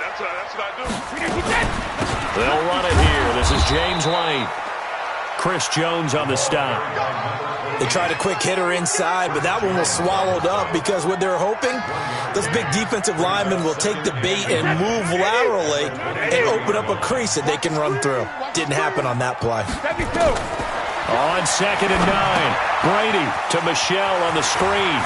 That's what I do. They'll run it here. This is James White. Chris Jones on the stop. They tried a quick hitter inside, but that one was swallowed up because what they're hoping, those big defensive linemen will take the bait and move laterally and open up a crease that they can run through. Didn't happen on that play. On 2nd and 9, Brady to Michel on the screen.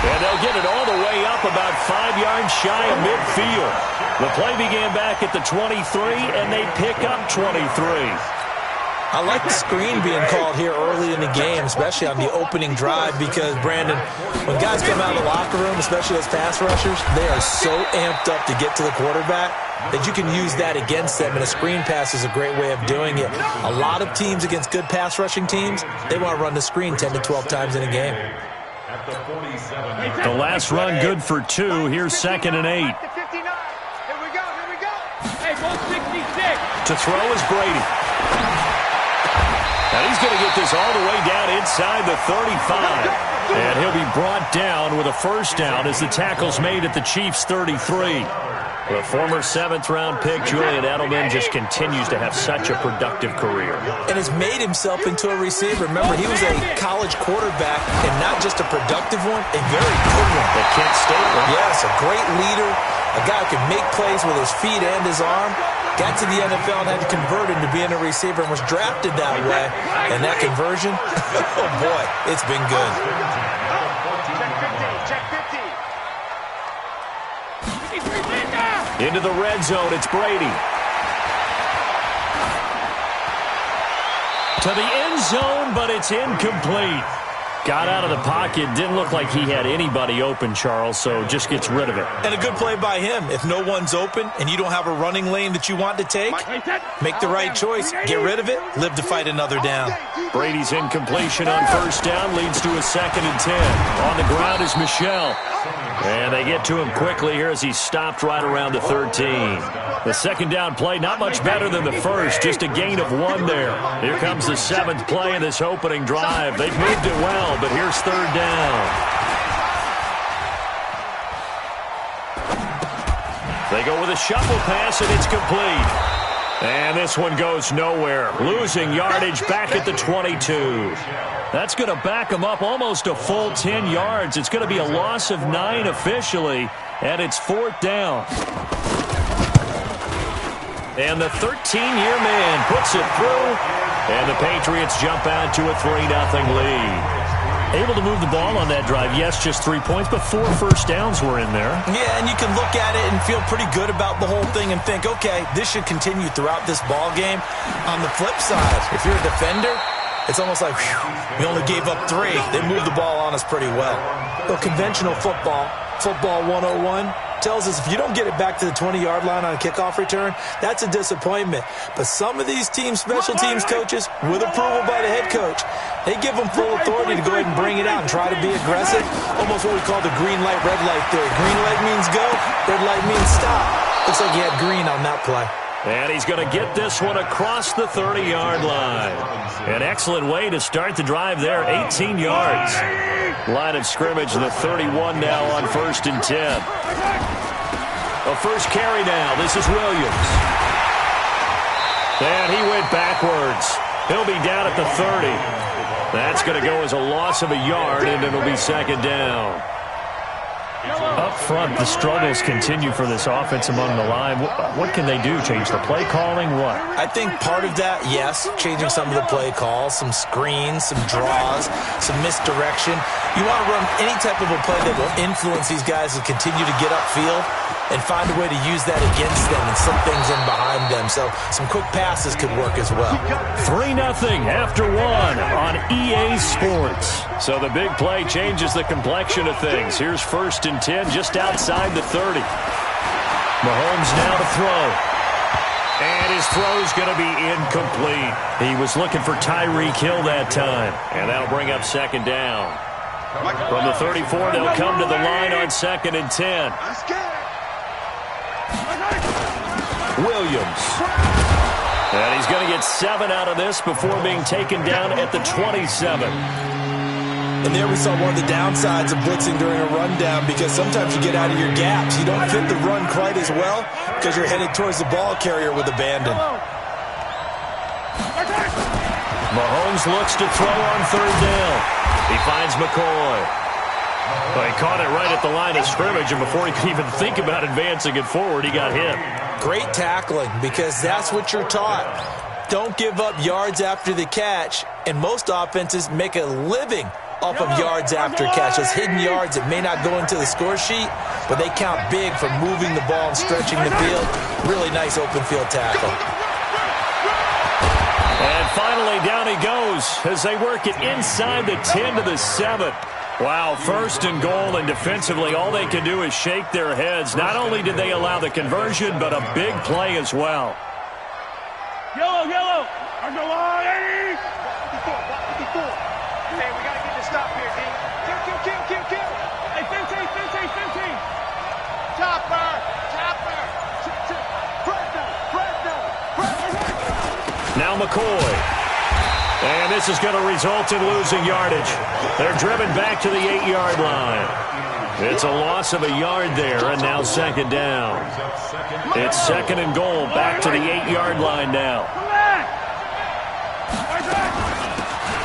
And they'll get it all the way up about 5 yards shy of midfield. The play began back at the 23, and they pick up 23. I like the screen being called here early in the game, especially on the opening drive, because, Brandon, when guys come out of the locker room, especially as pass rushers, they are so amped up to get to the quarterback that you can use that against them, and a screen pass is a great way of doing it. A lot of teams against good pass rushing teams, they want to run the screen 10 to 12 times in a game. The last run good for 2. Here's 2nd and 8. To throw is Brady. Now he's going to get this all the way down inside the 35. And he'll be brought down with a first down as the tackle's made at the Chiefs' 33. The former 7th-round pick, Julian Edelman, just continues to have such a productive career. And has made himself into a receiver. Remember, he was a college quarterback, and not just a productive one, a very good one. At Kent State. Yes, a great leader, a guy who can make plays with his feet and his arm. Got to the NFL and had to convert into being a receiver and was drafted that way. And that conversion, oh boy, it's been good. Into the red zone, it's Brady. To the end zone, but it's incomplete. Got out of the pocket. Didn't look like he had anybody open, Charles, so just gets rid of it. And a good play by him. If no one's open and you don't have a running lane that you want to take, make the right choice. Get rid of it. Live to fight another down. Brady's incompletion on first down leads to a 2nd and 10. On the ground is Michel. And they get to him quickly here as he's stopped right around the 13. The second down play, not much better than the first, just a gain of 1 there. Here comes the 7th play of this opening drive. They've moved it well, but here's 3rd down. They go with a shuffle pass, and it's complete. And this one goes nowhere. Losing yardage back at the 22. That's going to back them up almost a full 10 yards. It's going to be a loss of 9 officially, and it's 4th down. And the 13-year man puts it through, and the Patriots jump out to a 3-0 lead. Able to move the ball on that drive. Yes, just 3 points, but 4 first downs were in there. Yeah, and you can look at it and feel pretty good about the whole thing and think, okay, this should continue throughout this ball game. On the flip side, if you're a defender, it's almost like, whew, we only gave up 3. They moved the ball on us pretty well. So conventional football 101, tells us if you don't get it back to the 20-yard line on a kickoff return, that's a disappointment. But some of these teams, special teams coaches, with approval by the head coach, they give them full authority to go ahead and bring it out and try to be aggressive. Almost what we call the green light, red light theory. Green light means go, red light means stop. Looks like he had green on that play. And he's going to get this one across the 30-yard line. An excellent way to start the drive there, 18 yards. Line of scrimmage, the 31 now on 1st and 10. A first carry now. This is Williams. And he went backwards. He'll be down at the 30. That's going to go as a loss of a yard, and it'll be 2nd down. Up front, the struggles continue for this offense among the line. What can they do? Change the play calling? What? I think part of that, yes, changing some of the play calls, some screens, some draws, some misdirection. You want to run any type of a play that will influence these guys to continue to get upfield and find a way to use that against them and slip things in behind them. So some quick passes could work as well. 3-0 after 1 on EA Sports. So the big play changes the complexion of things. Here's 1st and 10 just outside the 30. Mahomes now to throw. And his throw's going to be incomplete. He was looking for Tyreek Hill that time. And that'll bring up 2nd down. From the 34, they'll come to the line on 2nd and 10. Williams. And he's going to get 7 out of this before being taken down at the 27. And there we saw one of the downsides of blitzing during a rundown, because sometimes you get out of your gaps. You don't fit the run quite as well because you're headed towards the ball carrier with abandon. Mahomes looks to throw on third down. He finds McCoy. Well, he caught it right at the line of scrimmage, and before he could even think about advancing it forward, he got hit. Great tackling, because that's what you're taught. Don't give up yards after the catch, and most offenses make a living off of yards after catch. Those hidden yards that may not go into the score sheet, but they count big for moving the ball and stretching the field. Really nice open field tackle. And finally, down he goes as they work it inside the 10 to the 7. Wow, first and goal, and defensively, all they can do is shake their heads. Not only did they allow the conversion, but a big play as well. Yellow, yellow. On the line. 54. Hey, we got to get this stop here, D. Kill. Hey, 15. Chopper. Now McCoy. And this is going to result in losing yardage. They're driven back to the 8-yard line. It's a loss of a yard there, and now second down. It's second and goal, back to the 8-yard line now.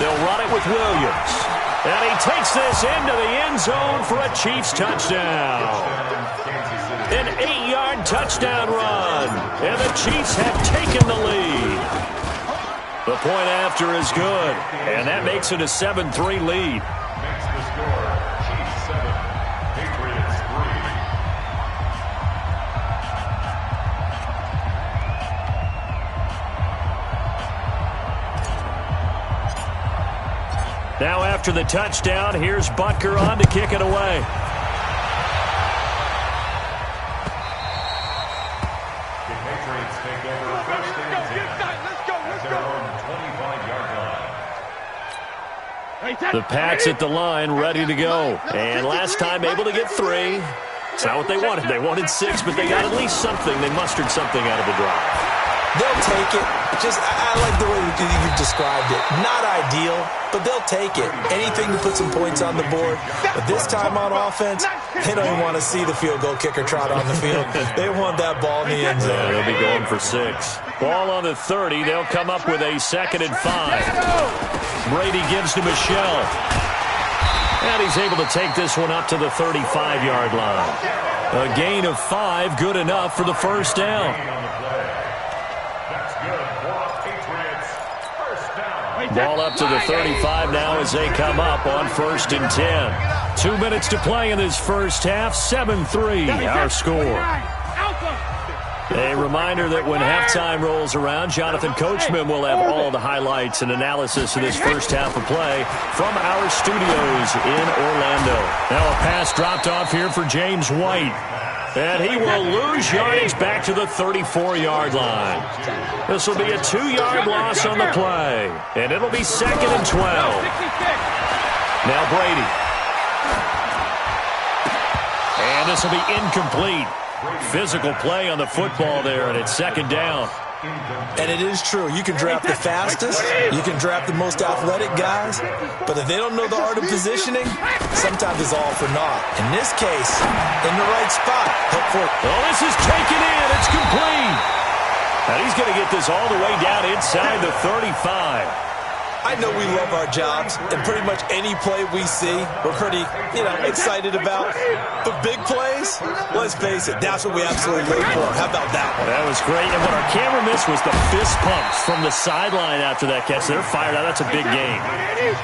They'll run it with Williams. And he takes this into the end zone for a Chiefs touchdown. An 8-yard touchdown run. And the Chiefs have taken the lead. The point after is good, and that makes it a 7-3 lead. Now after the touchdown, here's Butker on to kick it away. The Pats at the line, ready to go. And last time able to get 3. It's not what they wanted. They wanted 6, but they got at least something. They mustered something out of the drive. They'll take it. I like the way you've described it. Not ideal, but they'll take it. Anything to put some points on the board. But this time on offense, they don't even want to see the field goal kicker trot on the field. They want that ball in the end zone. Yeah, they'll be going for 6. Ball on the 30. They'll come up with a 2nd and 5. Brady gives to Michel. And he's able to take this one up to the 35-yard line. A gain of 5, good enough for the first down. Ball up to the 35 now as they come up on 1st and 10. 2 minutes to play in this first half. 7-3 our score. A reminder that when halftime rolls around, Jonathan Coachman will have all the highlights and analysis of this first half of play from our studios in Orlando. Now a pass dropped off here for James White. And he will lose yardage back to the 34-yard line. This will be a 2-yard loss on the play. And it'll be 2nd and 12. Now Brady. And this will be incomplete. Physical play on the football there, and it's 2nd down. And it is true. You can draft the fastest. You can draft the most athletic guys. But if they don't know the art of positioning, sometimes it's all for naught. In this case, in the right spot. Well, this is taken in. It's complete. And he's going to get this all the way down inside the 35. I know we love our jobs, and pretty much any play we see, we're pretty, excited about. But big plays, let's face it, that's what we absolutely live for. How about that one? That was great. And what our camera missed was the fist pumps from the sideline after that catch. They're fired out. That's a big gain.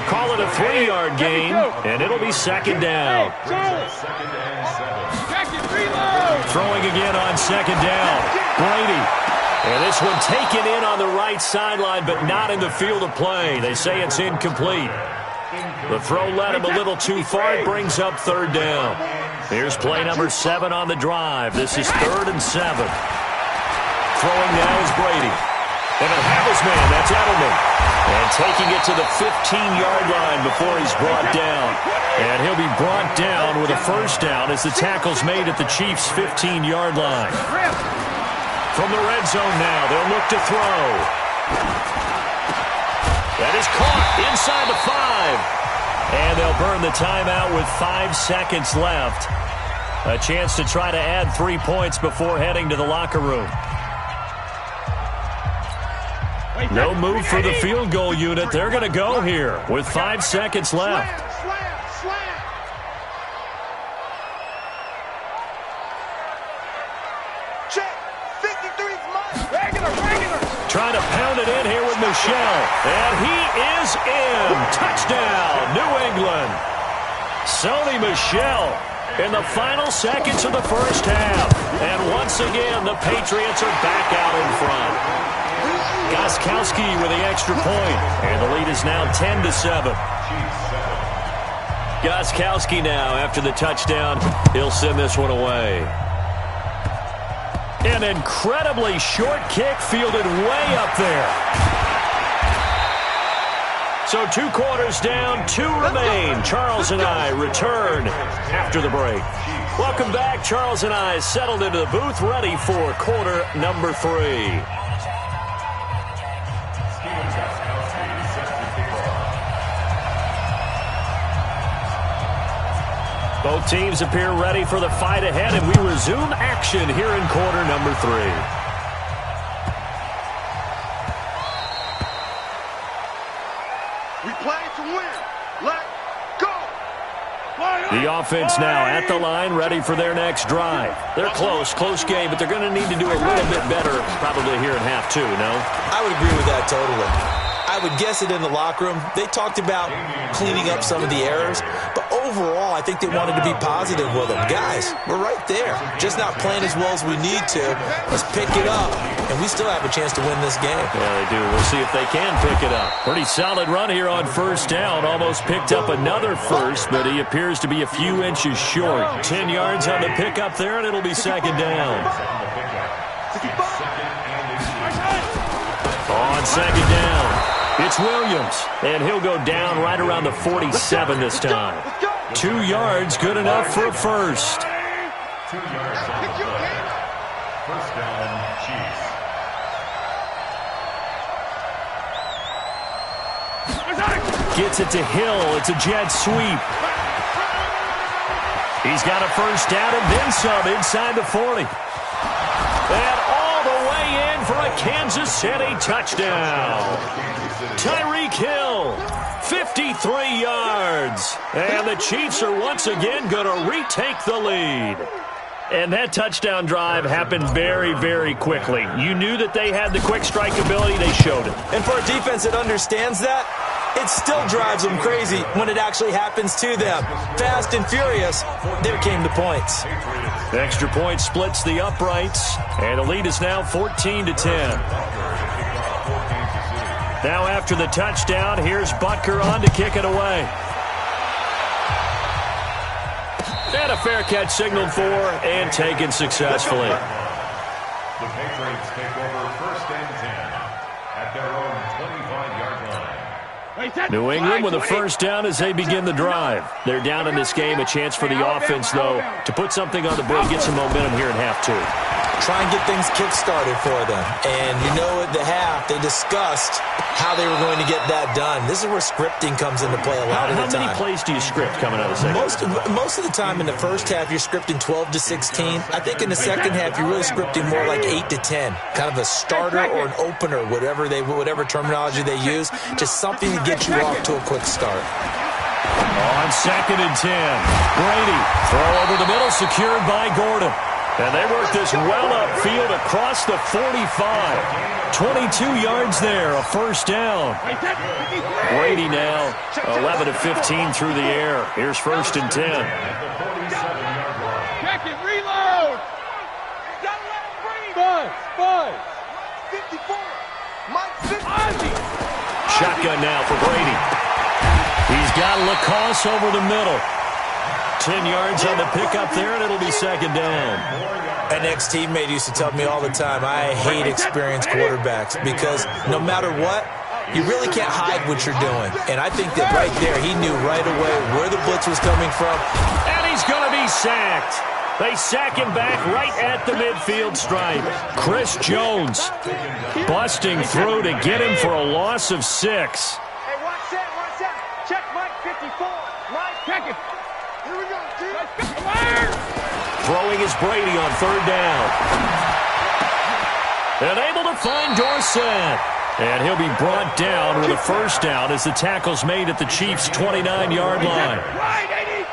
Call it a 3-yard gain, and it'll be 2nd down. Throwing again on 2nd down. Brady. And this one taken in on the right sideline, but not in the field of play. They say it's incomplete. The throw led him a little too far. It brings up 3rd down. Here's play number 7 on the drive. This is 3rd and 7. Throwing now is Brady. And he'll have his man. That's Edelman. And taking it to the 15-yard line before he's brought down. And he'll be brought down with a first down as the tackle's made at the Chiefs' 15-yard line. From the red zone now, they'll look to throw. That is caught inside the 5. And they'll burn the timeout with 5 seconds left. A chance to try to add 3 points before heading to the locker room. No move for the field goal unit. They're going to go here with 5 seconds left. Trying to pound it in here with Michel. And he is in. Touchdown, New England. Sony Michel in the final seconds of the first half. And once again, the Patriots are back out in front. Gostkowski with the extra point. And the lead is now 10-7. Gostkowski now after the touchdown. He'll send this one away. An incredibly short kick fielded way up there. So 2 quarters down, 2 remain. Charles and I return after the break. Welcome back. Charles and I settled into the booth, ready for quarter number 3. Both teams appear ready for the fight ahead, and we resume action here in quarter number 3. We play to win. Let's go. The offense now at the line, ready for their next drive. They're close game, but they're going to need to do a little bit better probably here in half 2, no? I would agree with that totally. I would guess it in the locker room. They talked about cleaning up some of the errors, but overall, I think they wanted to be positive with them. Guys, we're right there. Just not playing as well as we need to. Let's pick it up, and we still have a chance to win this game. Yeah, they do. We'll see if they can pick it up. Pretty solid run here on first down. Almost picked up another first, but he appears to be a few inches short. 10 yards on the pickup there, and it'll be second down. On second down, it's Williams, and he'll go down right around the 47 this time. 2 yards, good enough for a first. 2 yards. First down, Chiefs. Gets it to Hill. It's a jet sweep. He's got a first down and then some inside the 40. And all the way in for a Kansas City touchdown. Tyreek Hill, 53 yards. And the Chiefs are once again going to retake the lead. And that touchdown drive happened very, very quickly. You knew that they had the quick strike ability. They showed it. And for a defense that understands that, it still drives them crazy when it actually happens to them. Fast and furious, there came the points. The extra point splits the uprights, and the lead is now 14-10. Now after the touchdown, here's Butker on to kick it away. And a fair catch signaled for and taken successfully. The Patriots take over first and 10 at their own 25-yard line. New England with a first down as they begin the drive. They're down in this game. A chance for the offense, though, to put something on the board, get some momentum here in half 2. Try and get things kick-started for them. And you know at the half, they discussed how they were going to get that done. This is where scripting comes into play a lot of the time. How many plays do you script coming out of the second? Most of the time in the first half, you're scripting 12 to 16. I think in the second half, you're really scripting more like 8 to 10. Kind of a starter or an opener, whatever terminology they use. Just something to get you off to a quick start. On second and 10, Brady, throw over the middle, secured by Gordon. And they work this well upfield across the 45. 22 yards there, a first down. Brady now 11 of 15 through the air. Here's first and 10. Check it, reload. Gotta let him breathe. 5. 54. Mike 50. Shotgun now for Brady. He's got Lacoste over the middle. 10 yards on the pickup there, and it'll be second down. An ex-teammate used to tell me all the time, I hate experienced quarterbacks because no matter what, you really can't hide what you're doing. And I think that right there, he knew right away where the blitz was coming from. And he's going to be sacked. They sack him back right at the midfield stripe. Chris Jones busting through to get him for a loss of 6. Hey, watch that. Check Mike 54. Check it. Here we go, Throwing is Brady on third down. And able to find Dorsett. And he'll be brought down with a first down as the tackle's made at the Chiefs' 29-yard line. Right, 80.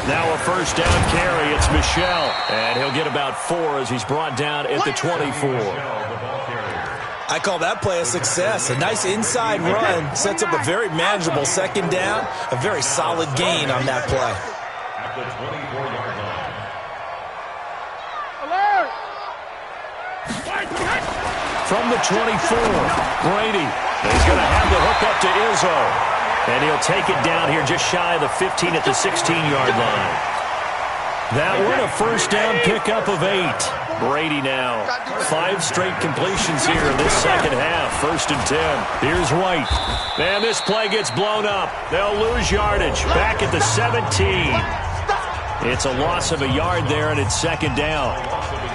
Now a first down carry. It's Michel. And he'll get about 4 as he's brought down at the 24. I call that play a success. A nice inside run sets up a very manageable second down. A very solid gain on that play. At the 24-yard line. From the 24, Brady is going to have the hook up to Izzo. And he'll take it down here just shy of the 15 at the 16-yard line. That one a first down pickup of 8. Brady now 5 straight completions here in this second half. First and 10. Here's White. And this play gets blown up. They'll lose yardage. Back at the 17. It's a loss of a yard there, and it's second down.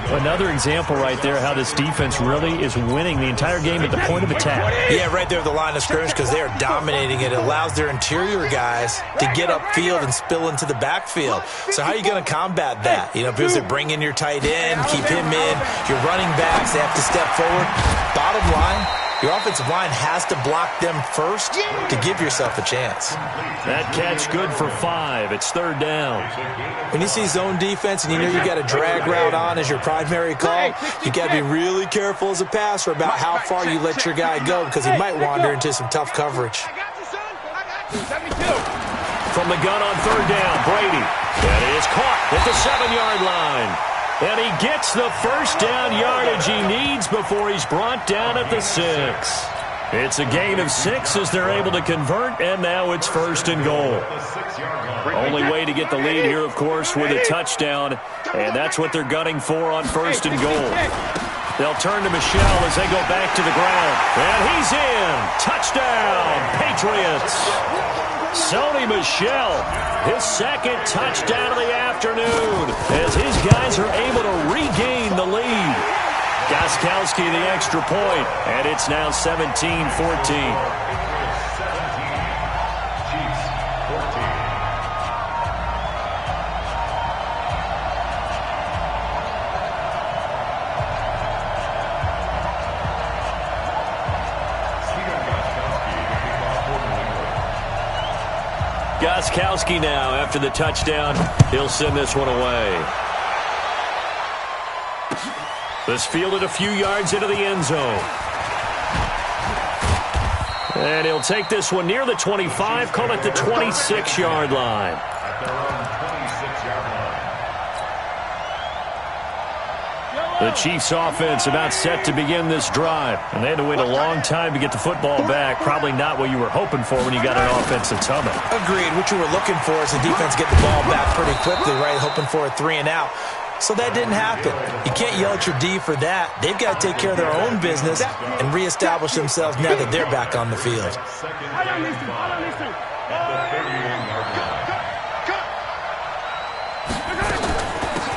Another example right there how this defense really is winning the entire game at the point of attack. Yeah, right there at the line of scrimmage because they are dominating it. It allows their interior guys to get upfield and spill into the backfield. So how are you going to combat that? You know, because they bring in your tight end, keep him in. Your running backs, they have to step forward. Bottom line, your offensive line has to block them first to give yourself a chance. That catch good for 5. It's third down. When you see zone defense and you know you got a drag route on as your primary call, you got to be really careful as a passer about how far you let your guy go because he might wander into some tough coverage. From the gun on third down, Brady. And he is caught at the 7-yard line. And he gets the first down yardage he needs before he's brought down at the 6. It's a gain of 6 as they're able to convert, and now it's first and goal. Only way to get the lead here, of course, with a touchdown, and that's what they're gunning for on first and goal. They'll turn to Michel as they go back to the ground. And he's in. Touchdown, Patriots. Sony Michel, his second touchdown of the afternoon as his guys are able to regain the lead. Gostkowski the extra point, and it's now 17-14. Gostkowski now, after the touchdown, he'll send this one away. This fielded a few yards into the end zone. And he'll take this one near the 25, call it the 26-yard line. The Chiefs offense about set to begin this drive. And they had to wait a long time to get the football back. Probably not what you were hoping for when you got an offense that's humming. Agreed. What you were looking for is the defense get the ball back pretty quickly, right? Hoping for a 3 and out. So that didn't happen. You can't yell at your D for that. They've got to take care of their own business and reestablish themselves now that they're back on the field.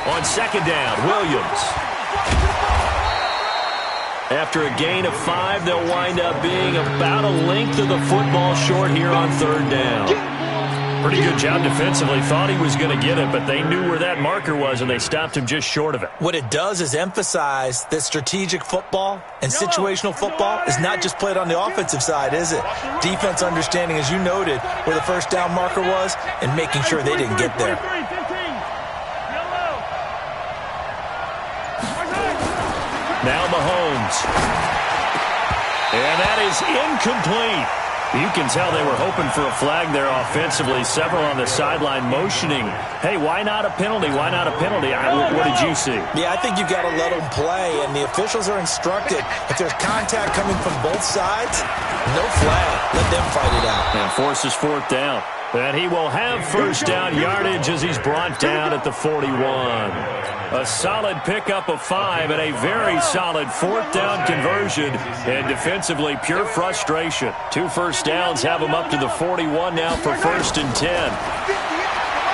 On second down, Williams. After a gain of 5, they'll wind up being about a length of the football short here on third down. Pretty good job defensively. Thought he was going to get it, but they knew where that marker was, and they stopped him just short of it. What it does is emphasize that strategic football and situational football is not just played on the offensive side, is it? Defense understanding, as you noted, where the first down marker was and making sure they didn't get there. Now Mahomes. And that is incomplete. You can tell they were hoping for a flag there offensively. Several on the sideline motioning, hey, why not a penalty? Why not a penalty? What did you see? Yeah, I think you've got to let them play, and the officials are instructed. If there's contact coming from both sides, no flag. Let them fight it out. And forces fourth down. And he will have first down yardage as he's brought down at the 41. A solid pickup of 5 and a very solid fourth down conversion. And defensively, pure frustration. 2 first downs have him up to the 41 now for first and 10.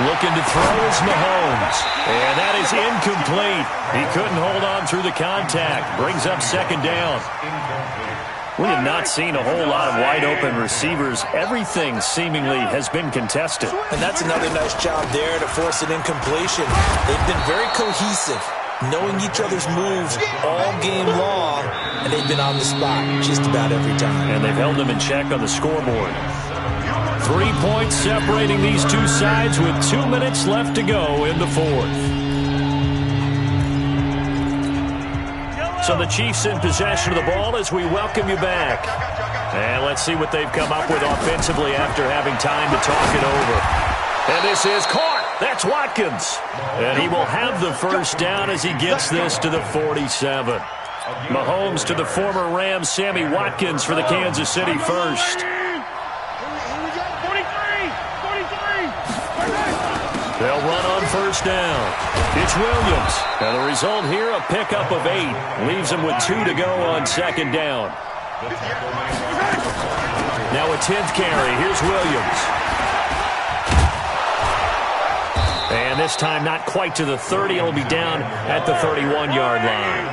Looking to throw is Mahomes. And that is incomplete. He couldn't hold on through the contact. Brings up second down. We have not seen a whole lot of wide-open receivers. Everything seemingly has been contested. And that's another nice job there to force an incompletion. They've been very cohesive, knowing each other's moves all game long, and they've been on the spot just about every time. And they've held them in check on the scoreboard. 3 points separating these two sides with 2 minutes left to go in the fourth. So the Chiefs in possession of the ball as we welcome you back. And let's see what they've come up with offensively after having time to talk it over. And this is caught. That's Watkins. And he will have the first down as he gets this to the 47. Mahomes to the former Rams, Sammy Watkins for the Kansas City first. They'll run on first down. It's Williams. And the result here, a pickup of 8. Leaves him with 2 to go on second down. Now a 10th carry. Here's Williams. And this time not quite to the 30. It'll be down at the 31-yard line.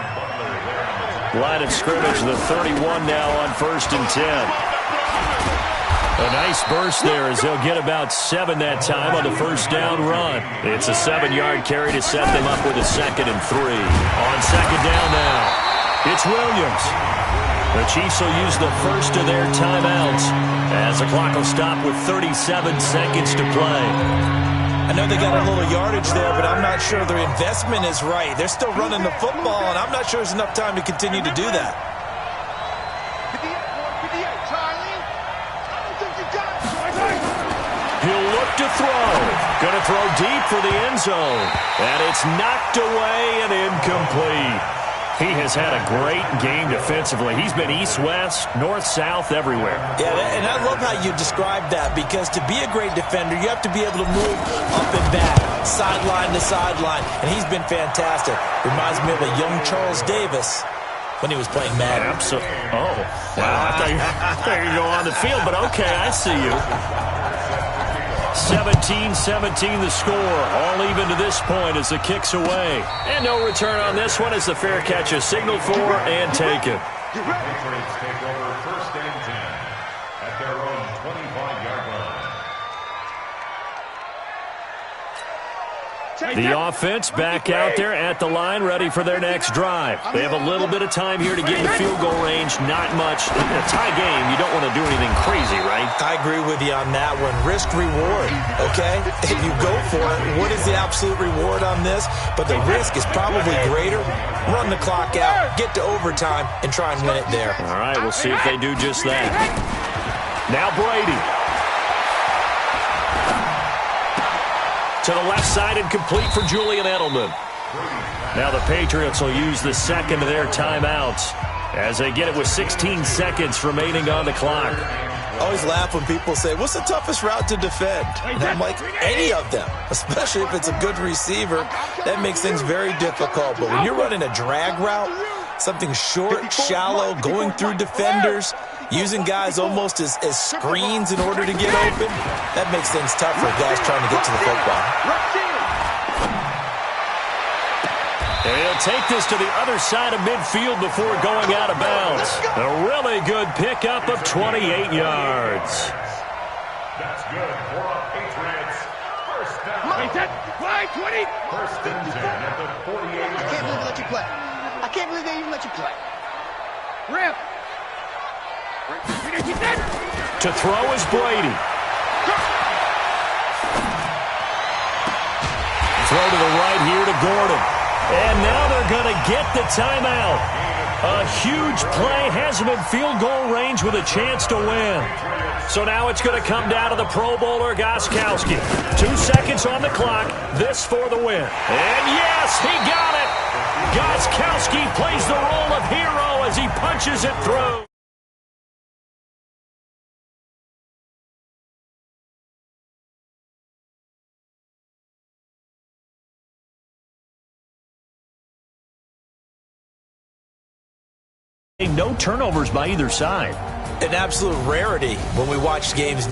Line of scrimmage, the 31 now on first and 10. A nice burst there as they'll get about 7 that time on the first down run. It's a 7-yard carry to set them up with a 2nd and 3. On second down now, it's Williams. The Chiefs will use the first of their timeouts as the clock will stop with 37 seconds to play. I know they got a little yardage there, but I'm not sure their investment is right. They're still running the football, and I'm not sure there's enough time to continue to do that. He'll look to throw. Going to throw deep for the end zone. And it's knocked away and incomplete. He has had a great game defensively. He's been east-west, north-south, everywhere. Yeah, and I love how you described that, because to be a great defender, you have to be able to move up and back, sideline to sideline, and he's been fantastic. Reminds me of a young Charles Davis when he was playing Madden. Absolutely. Oh, wow. I thought you were going on the field, but okay, I see you. 17-17 the score. All even to this point as the kick's away. And no return on this one as the fair catch is signaled for and taken. Patriots take over first and 10 at their own 25-yard line. The offense back out there at the line, ready for their next drive. They have a little bit of time here to get in the field goal range. Not much. In a tie game, you don't want to do anything crazy, right? I agree with you on that one. Risk reward, okay? If you go for it, what is the absolute reward on this? But the risk is probably greater. Run the clock out, get to overtime, and try and win it there. All right, we'll see if they do just that. Now Brady. To the left side and complete for Julian Edelman. Now the Patriots will use the second of their timeouts as they get it with 16 seconds remaining on the clock. I always laugh when people say, what's the toughest route to defend? And I'm like, any of them, especially if it's a good receiver. That makes things very difficult. But when you're running a drag route, something short, shallow, going through defenders, using guys almost as screens in order to get open, that makes things tough for guys trying to get to the football. And he'll take this to the other side of midfield before going out of bounds. A really good pickup of 28 yards. That's good for a Patriots. First down. First and 10 at the 48-yard line. I can't believe they let you play. I can't believe they even let you play. Rip. To throw is Brady. Throw to the right here to Gordon. And now they're going to get the timeout. A huge play has him in field goal range with a chance to win. So now it's going to come down to the Pro Bowler, Gostkowski. 2 seconds on the clock. This for the win. And yes, he got it. Gostkowski plays the role of hero as he punches it through. No turnovers by either side. An absolute rarity when we watch games